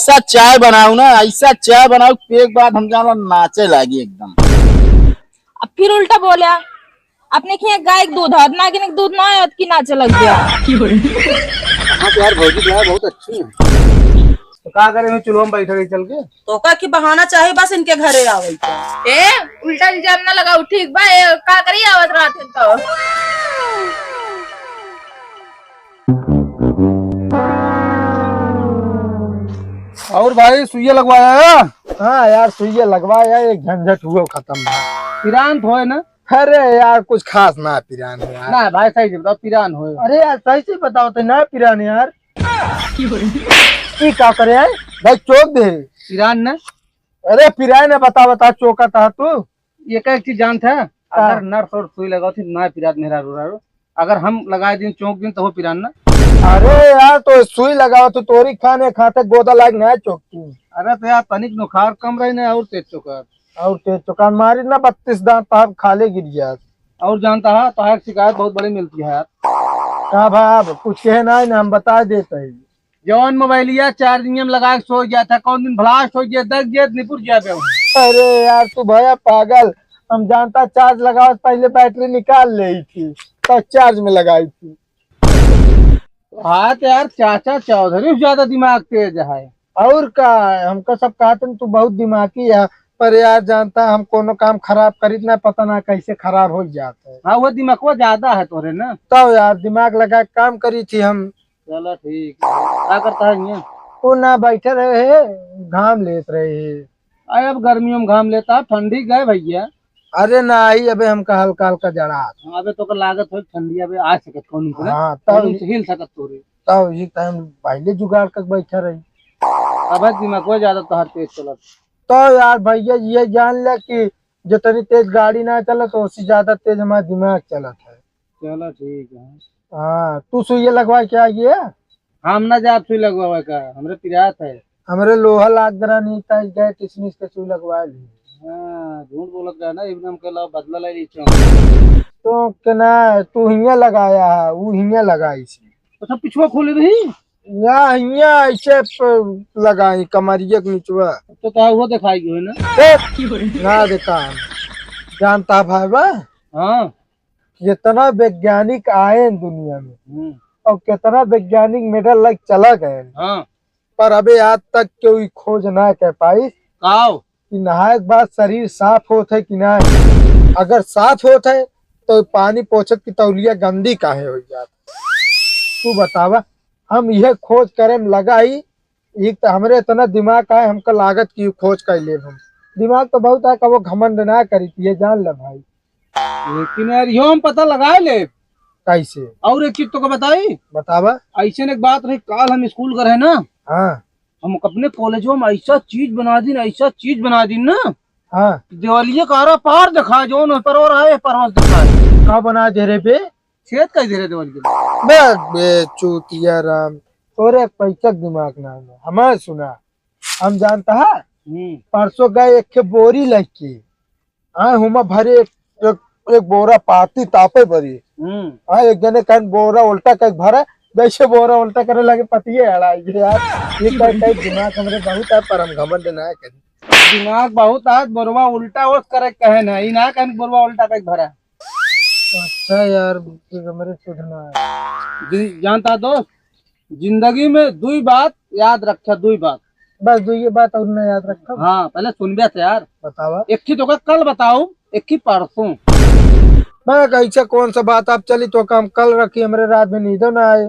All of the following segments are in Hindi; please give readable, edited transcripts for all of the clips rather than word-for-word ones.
ऐसा चाय बनाऊ ना, ऐसा चाय बनाऊ एक बार हम जाना नाचे लागी एकदम। अब फिर उल्टा बोला। अपने के गाय के दूध है ना कि दूध ना है कि नाचे लग गया। हाँ तो यार भौजी जो है बहुत अच्छी है। तो क्या करें, चलो हम बैठ गए चल के। तो का की बहाना चाहे बस इनके घरे आवे। ए उल्टा इल्जाम ना लगाओ, ठीक बा। का करी आवत रात तो। और भाई सुइया लगवाया है? हाँ यार सुइया लगवाया, एक झंझट हुआ खत्म। पिरान तो है ना? अरे यार कुछ खास ना पिरान है यार। ना भाई सही से बताओ, पिरान हो? अरे यार सही से बताओ तो ना पिरान यार। क्या करे यार भाई, चौक दे पिरान ना? अरे पिरान है, बता चौका था तू। ये एक चीज जानते हैं, अगर नर्स और सुई लगाओ थी ना पिरान मेरा रो, अगर हम लगाए दिन चौक दिन तो हो पिरान ना। अरे यार तो सुई लगाओ तो तोरी खाने खाते गोदा लाग ना चौकी। अरे तो यार तनिक नुखार कम रही ना और तेज चौकार। और तेज चौकार मारी ना 32 दांत पाप खाले गिर गया। और जानता है तो शिकायत बहुत बड़ी मिलती है यार। कहा भाई कुछ कहना है ना, हम बता देते हैं। जौन मोबाइलिया चार्जिंग में लगा के सो गया था, कौन दिन ब्लास्ट हो गया, दस गया निपुर गया पे। अरे यार तू भैया पागल, हम जानता चार्ज लगाओ पहले बैटरी निकाल ली थी तो चार्ज में लगाई थी। हाँ तो यार चाचा चौधरी ज्यादा दिमाग तेज है। और का हमको सब कहते तू बहुत दिमागी है, पर यार जानता हम कोनो काम खराब करी ना पता ना कैसे खराब हो जाता है। हाँ वो दिमाग ज्यादा है तोरे ना। तब यार दिमाग लगा के काम करी थी हम। चलो ठीक, क्या करता है ये? वो ना बैठे रहे घाम लेत रहे। अरे अब गर्मियों में घाम लेता, ठंडी गए भैया। अरे ना ही अबे हमका हल्का हल्का जड़ा। अबे तो लागत हो ठंडी अबे आ सकत कौन को। हाँ तब हिल सकत तोरे। तब ये टाइम पहले जुगाड़ कर बैठा रही। अब दिमाग ज्यादा तोहर तेज चलत। तो यार भैया ये जान ले कि जितनी तेज गाड़ी ना चले तो उससे ज्यादा तेज हमारा दिमाग चलत है। चलो ठीक है। हाँ तू सुइया लगवा क्या ये? हम ना जा सुई लगवा का, हमरे पिरात है। हमरे लोहा लाग दरा नहीं था, गए किसमिस के सुई लगवा ली। हाँ झूठ बोलत रहा ना, एकदम के ला बदला ले ली। तो क्या तू हिया लगाया है, वो हिया लगाई सी। तो सब पिछुआ खोले रही या हिया ऐसे लगाई कमरिया के नीचवा। तो क्या हुआ दिखाई हो ना? ना देखा जानता भाई बा। हाँ कितना वैज्ञानिक आए दुनिया में और कितना वैज्ञानिक मेडल लग चला गए। हाँ पर अबे आज तक कोई खोज ना कर पाई कि नहाए के बाद शरीर साफ होता है कि नहीं। अगर साफ होता है तो पानी पोछत की तौलिया गंदी काहे हो जाती। तू बतावा, हम यह खोज करे में लगा ही एक तो हमरे इतना दिमाग है, हमका लागत की खोज कर ले। हम दिमाग तो बहुत है, कबो घमंड ना करी ये जान ले भाई। लेकिन यार यो हम पता लगाए ले कैसे। और एक चीज तो बताई बतावा। ऐसे एक बात रही, काल हम स्कूल गए ना। हाँ हम अपने कॉलेजों में ऐसा चीज बना दी ना। हाँ दिवालिया कारा पार दिखा जो न पर और है परवास दिखा। का बना दे रे बे? छेद कर दे रहे दिवाली बे चूतिया राम, तोरे पैसा दिमाग ना है। हमारे सुना, हम जानता है परसों गए एक बोरी लग आए हुमा भरे एक बोरा पाती तापे भरी। हाँ एक जने कहीं बोरा उल्टा कर भरा, जैसे बोरा उल्टा करे लगे पतिये अड़ाई यार। ये दिमाग हमरे बहुत है, पर हम घमंड ना करी। दिमाग बहुत आज बोरवा उल्टा वो करे कहे ना, ई ना कहीं बोरवा उल्टा कर भरा। अच्छा यार मेरे सुधना है। जानता दोस्त, जिंदगी में दुई बात याद रखा, दुई बात बस दो ये बात और ना याद रखा। हाँ पहले सुन बे यार। बतावा। एक ही तो कल बताऊ, एक ही परसों। मैं कैसे कौन सा बात आप चली तो काम कल रखी, हमारे रात में नींदो ना आए।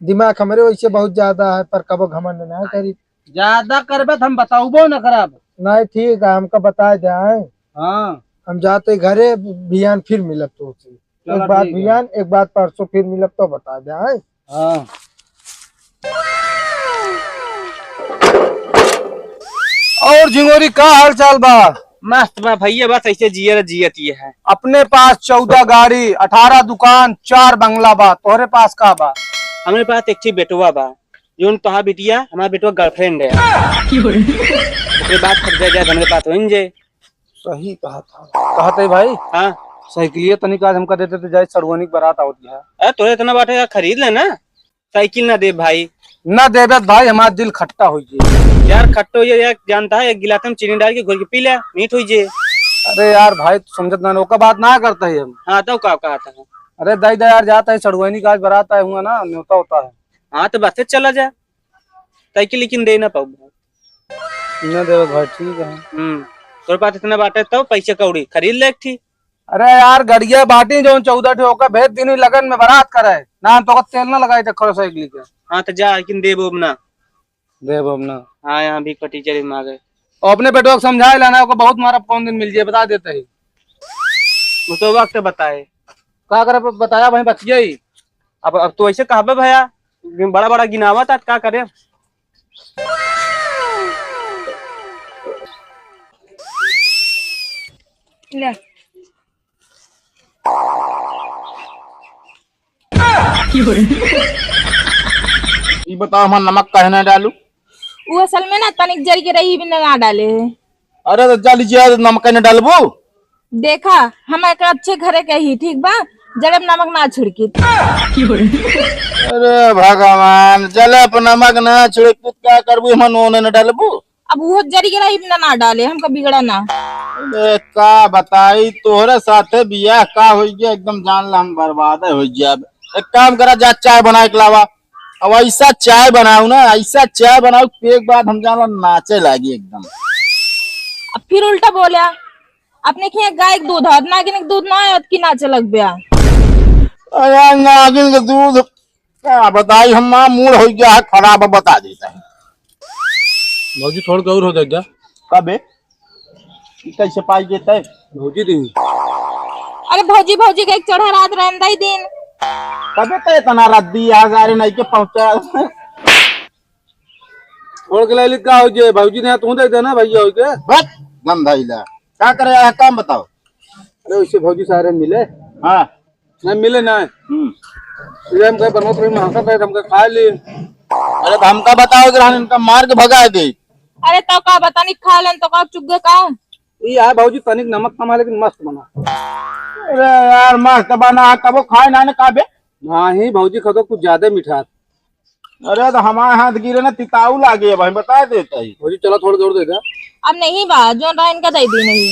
दिमाग हमारे वैसे बहुत ज्यादा है, पर कबो घमंड ना करी। ज्यादा करबे हम बताऊबो न करब। नहीं ठीक है, हमको बता जाए। हाँ हम जाते घरे बियान फिर मिलब तो एक बात बियान एक बात परसों फिर मिलब तो बता जाए। हाँ और झिंगोरी का हाल चाल बा? मस्त बा भैया, बस ऐसे जियत ये है। अपने पास 14 गाड़ी, 18 दुकान, 4 बंगला बा। तोहरे पास का बा? हमारे पास एक बेटुआ बा, जो तोहार बिटिया हमारा बेटुआ गर्लफ्रेंड है। उसके बाद हमारे पास हो जे। सही कहा था। कहते भाई हाँ साइकिलिया तनिक आज हमका देते तो जाए सड़वानी बारात आवत है। अरे तोरे इतना बाटे खरीद ले ना, साइकिल ना दे भाई। ना देबे भाई, हमारा दिल खट्टा हो जाए। यार खट्टो ये यार जानता है, एक गिलास में चीनी डाल के घोल के पी ले, मीठ हुई जे। अरे यार भाई तू समझत ना, ओका बात ना करता है हम। हाँ तो का कहा था। अरे दाई दा यार जाता है सड़ुआनी का आज बारात आए हुआ ना, न्योता होता है। हाँ तो बस चला जा तय की, लेकिन दे ना पाऊ। न देवे भाई ठीक है। तोर पास इतना बाटे तो पैसे कौड़ी खरीद ले एक थी। अरे यार गड़िया बाटी जो 14 ठे होकर भेज दिन ही लगन में बारात करे ना, तो तेल ना लगाई थे खरो साइकिल के। हाँ तो जा, लेकिन दे बोब ना। दे बमना। हाँ यहाँ भी टीचर मांगे। और अपने बेटो को समझाए लाना को, बहुत मारा कौन दिन मिल जाए बता देते ही। वो तो वक्त बताए क्या करे बताया भाई बच गई। अब तो ऐसे कहा भैया, बड़ा बड़ा गिनावा था, क्या करे। ले ये बताओ हम नमक काहे ना डालू? वो असल में ना तनिक जरी के रही भी ना डाले है। अरे तो जा लीजिए, नमक काहे ना डालबो? देखा हम एक अच्छे घरे के ही ठीक बा, जड़ब नमक ना छिड़की। अरे भगवान, जले पर नमक ना छिड़क क्या करबू, हम नोने न डालबू। अब वो जरी के रही भी ना डाले, हमका बिगड़ा ना। अरे का बताई, तोहरे साथे बियाह का हो गया, एकदम जान ला हम बर्बाद हो गया। एक काम करा, जा चाय बना के लावा। अब ऐसा चाय बनाऊ ना, ऐसा चाय बनाऊ एक बाद हम जान नाचे लागी एकदम। अब फिर उल्टा बोला, अपने के गाय के दूध नागिन के दूध ना आयत की नाचे लग गया। अरे नागिन का दूध क्या बताई, हम मूड हो गया है खराब, बता देता है। भौजी थोड़ा गौर हो जाएगा। कब है? कैसे पाई देता है? भौजी दिन। अरे भौजी भौजी के एक चढ़ा रात रहता ही दिन। कबे तो इतना रद्दी हजार नहीं के पहुंचा। छोड़ के ले का हो जे भौजी ने तू दे देना भैया हो के। बस गंधाइला क्या करे है, काम बताओ। अरे उससे भौजी सारे मिले। हाँ नहीं मिले ना। हम कहीं बनोत में हंसा पे हम खा ली। अरे तो हमका बताओ कि इनका मार के भगा दे। अरे तो का बतानी खा लेन तो का चुग का। ये है भौजी तनिक नमक कमा लेकिन मस्त बना। अरे यार मस्त बना, कबो खाए ना काबे। हाँ ही भौजी खा तो कुछ ज्यादा मीठा। अरे तो हमारे हाथ गिरे ना तिताऊ लागे भाई, बता देता ही। भौजी चलो थोड़ा जोर देगा। अब नहीं बा जो रहा इनका दे दी नहीं।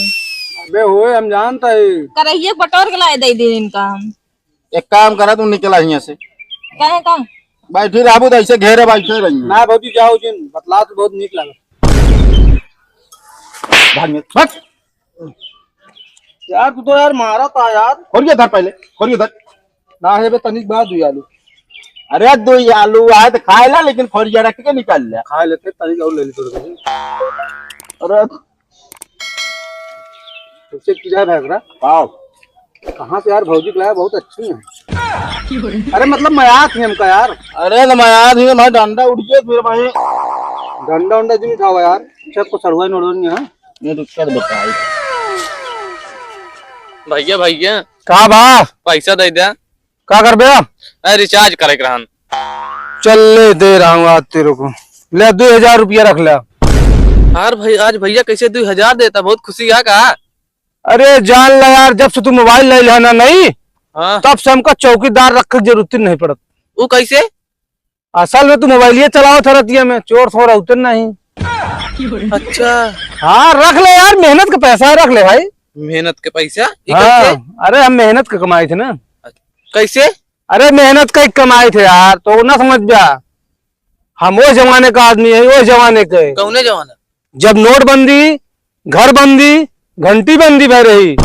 अबे होए हम जानता है। करहिए बटोर के लाए दे दी इनका। एक काम करा, तू निकला यहाँ से। कहे का बैठी रहबू तो ऐसे घेरे बैठे रही ना भौजी जाओ जिन बतला तो बहुत नीक लगा। यार तू तो यार मारा था यार। खोलिए धर, पहले खोलिए धर। ना है बे तनिक बाद हुई आलू। अरे दो आलू आए तो खाए ला, लेकिन खोलिया रख के निकाल लिया। खा लेते तनिक और ले ली थोड़ी। अरे उससे किधर है रहा? पाओ कहाँ से यार भौजी लाया, बहुत अच्छी है। अरे मतलब मयात है हमका यार। अरे तो मैं याद ही मैं डंडा उठ गया फिर भाई। डंडा उंडा जो नहीं खावा यार, सबको सरवाई नोड़नी है। ये दिक्कत बताई भैया भैया कहा बा पैसा दे दे। क्या कर बे? रिचार्ज करे रहन। चल ले दे रहा हूँ आज तेरे को। ले 2000 रुपया रख लिया। यार भाई आज भैया कैसे 2000 देता, बहुत खुशी है का। अरे जान ला यार, जब से तू मोबाइल ले लेना नहीं हाँ तब से हमका चौकीदार रख के जरूरत नहीं पड़त। वो कैसे? असल में तू मोबाइल ये चलाओ था रतिया में, चोर सो रहा उतर नहीं। अच्छा हाँ रख ले यार, मेहनत का पैसा है, रख ले भाई। मेहनत के पैसा? ये हाँ, कैसे? अरे हम मेहनत का कमाए थे ना। कैसे? अरे मेहनत का ही कमाए थे यार, तो ना समझ जा। हम वो जमाने का आदमी है, वो जमाने के। कौने जमाना? जब नोटबंदी, घर बंदी, घंटी बंदी भर रही,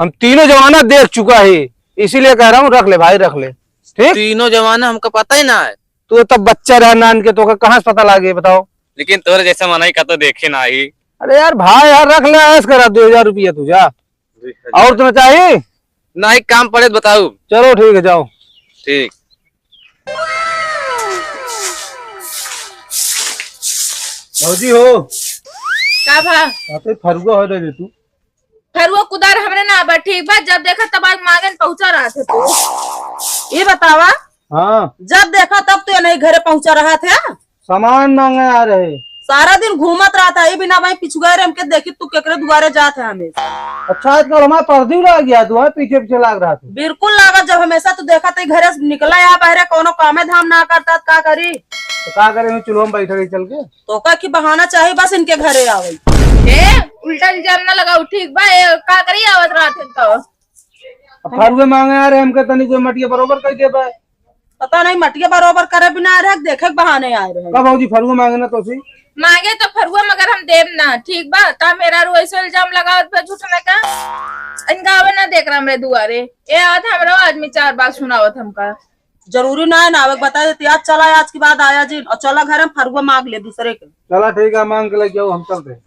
हम तीनों जमाना देख चुका है। इसीलिए कह रहा हूँ रख ले भाई, रख ले। ठीक, तीनों जमाना हमको पता ही ना है। तू तब बच्चा रहा नान के, तो कहाँ से पता लगे बताओ। लेकिन तोरे जैसा मनाई का तो देखे ना ही। अरे यार भाई यार रख ले, ऐस करा 2000 रुपया तुझा। और तुम्हें चाहिए? ना ही काम पड़े तो बताओ। चलो ठीक है जाओ। ठीक। भौजी हो का भा फरुआ हो दे तू। फिर वो कुदार हमने ना बा ठीक बा, जब देखा तब आज मांगन पहुंचा रहा थे तू। ये बतावा, हाँ जब देखा तब तो नहीं घरे पहुंचा रहा था। सामान मांगे आ रहे। सारा दिन घूमत रहा था ये बिना भाई पिछु गए हमके देखी तू केकरे दुआरे जाते हमेशा। अच्छा आजकल हमारा पर्दी लग गया तू पीछे पीछे लाग रहा था। बिल्कुल लागत, जब हमेशा तू देखा तो घरे से निकला यहाँ बहरे कोनो कामे धाम ना करता तो का करी। तो क्या करे चूल्हा में बैठ गई चल के। तो का की बहाना चाहिए बस इनके घरे आवे। उल्टा इल्जाम ना लगाओ, ठीक बा का करी आवत रहते तो। फरुए मांगे आ रहे हमके तनी कोई मटिया बरोबर कर दे पाए। पता नहीं मटिया बरोबर करे बिना आ रहे देखे के बहाने आए रहे। कब भाजी फरुए मांगे ना तो सी मांगे तो फरुआ मगर हम देव ना, ठीक बा ता मेरा रू ऐसे इल्जाम लगावत पे झूठने का। इनका आवे ना देख रहा मेरे दुआरे ये आवत हमरा आदमी 4 बात सुनावत हमका। जरूरी ना है ना आवे बता देती आज चला आज की बात आया जी और चला घर में फरुआ मांग ले दूसरे के। चला ठीक है मांग के लग जाओ हम चलते।